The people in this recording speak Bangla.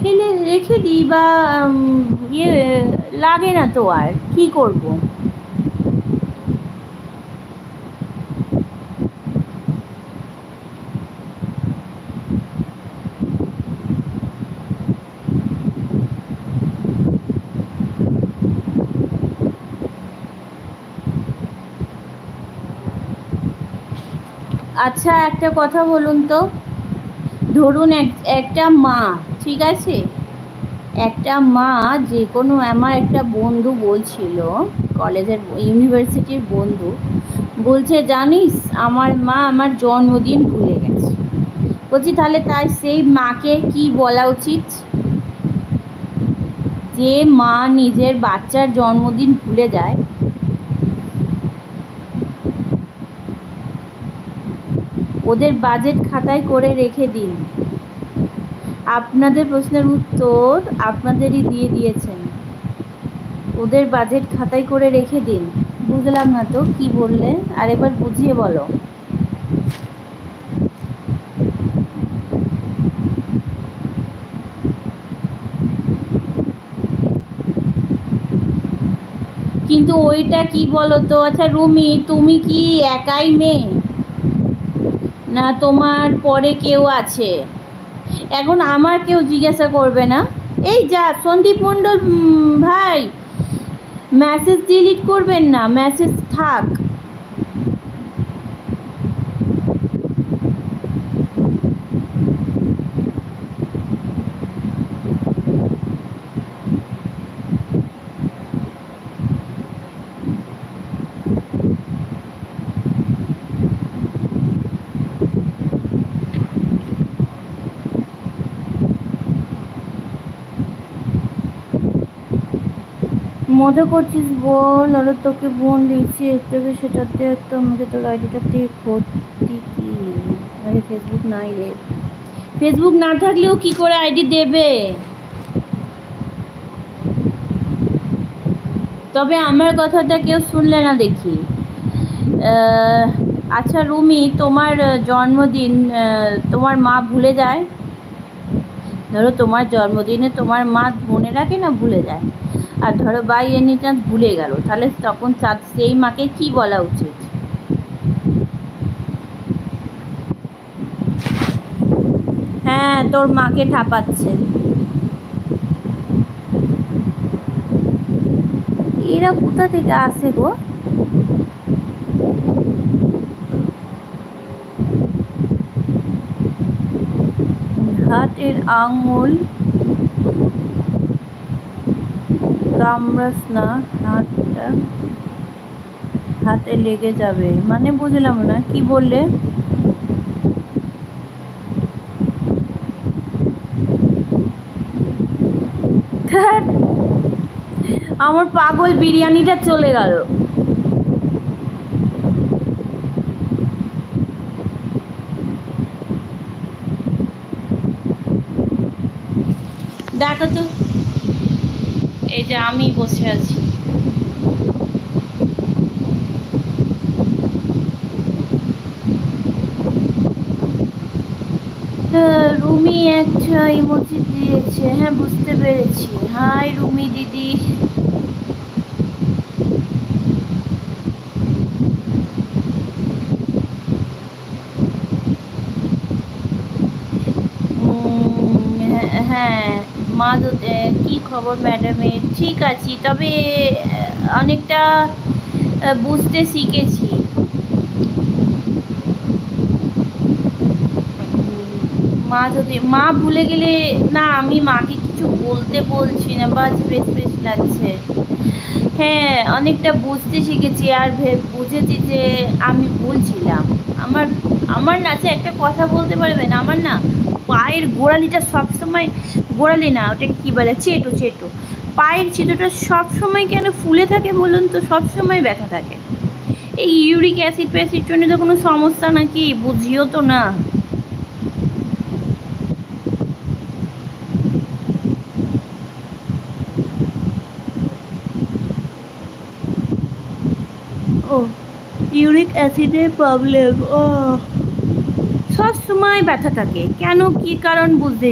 ফেলে রেখে দিই বা ইয়ে লাগে না তো আর কি করব। আচ্ছা একটা কথা বলুন তো, ধরুন একটা মা, ঠিক আছে, একটা মা, যে কোনো, আমার একটা বন্ধু বলছিল, কলেজের ইউনিভার্সিটির বন্ধু, বলছে জানিস আমার মা আমার জন্মদিন ভুলে গেছে। বলছি তাহলে তাই সেই মাকে কি বলা উচিত? যে মা নিজের বাচ্চার জন্মদিন ভুলে যায়, ওদের বাজেট খাতায় করে রেখে দিন। আপনাদের প্রশ্নের উত্তর আপনাদেরই দিয়ে দিয়েছেন, ওদের বাজেট খাতায় করে রেখে দিন। বুঝলাম না তো কি বললে, আরেকবার বুঝিয়ে বলো। কিন্তু ওইটা কি বলো তো, আচ্ছা রুমি তুমি কি একাই মেয়ে, না তোমার পরে কেউ আছে? এখন আমার কেউ জিজ্ঞাসা করবে না। এই যা সন্দীপ মণ্ডল ভাই, মেসেজ ডিলিট করবেন না, মেসেজ থাক। মজা করছিস বল, আর তোকে বোন দিয়েছি একটাকে, সেটাতে একটা আমাকে তোর আইডিটাতে ভর্তি কি? আরে ফেসবুক নাই রে, ফেসবুক না থাকলেও কি করে আইডি দেবে? তবে আমার কথাটা কেউ শুনলে না দেখি। আচ্ছা রুমি, তোমার জন্মদিন তোমার মা ভুলে যায়? ধরো তোমার জন্মদিনে তোমার মা মনে রাখে না, ভুলে যায়, আর ধরো বাই এনি চান্স ভুলে গেল, তাহলে তখন সেই মাকে কি বলা উচিত? হ্যাঁ তোর মাকে ঠাপাচ্ছে। এরা কোথা থেকে আসে গো? হাতের আঙুল কামড়াস না, হাতটা হাতে লেগে যাবে মানে বুঝলাম না কি বললে। ধ্যাৎ, আমার পাগল বিরিয়ানিটা চলে গেল। দেখো তো, এই যে আমি বসে আছি। রুমি একটা ইমোজি দিয়েছে, হ্যাঁ বুঝতে পেরেছি। হাই রুমি দিদি। হ্যাঁ মা কি খবর ম্যাডামের? ঠিক আছি, তবে অনেকটা বুঝতে শিখেছি। মা যদি মা ভুলে গেলে, না আমি মাকে কিছু বলতে বলছি না, বাস বেশ বেশ লাগছে। হ্যাঁ অনেকটা বুঝতে শিখেছি, আর বুঝেছি যে আমি ভুলছিলাম। আমার আমার না, আচ্ছা একটা কথা বলতে পারবেন, আমার না পায়ের গোড়ালিটা সবসময়, গোড়ালি না ওটাকে কী বলে, চেটো চেটো, পায়ের চেটোটা সবসময় কেন ফুলে থাকে বলুন তো, সবসময় ব্যথা থাকে। এই ইউরিক অ্যাসিড ফ্যাসিড জন্য তো কোনো সমস্যা নাকি, বুঝিও তো না। ও ইউরিক অ্যাসিডের প্রবলেম, ও সব সময় ব্যথা থাকে কেন, কি কারণ বুঝতে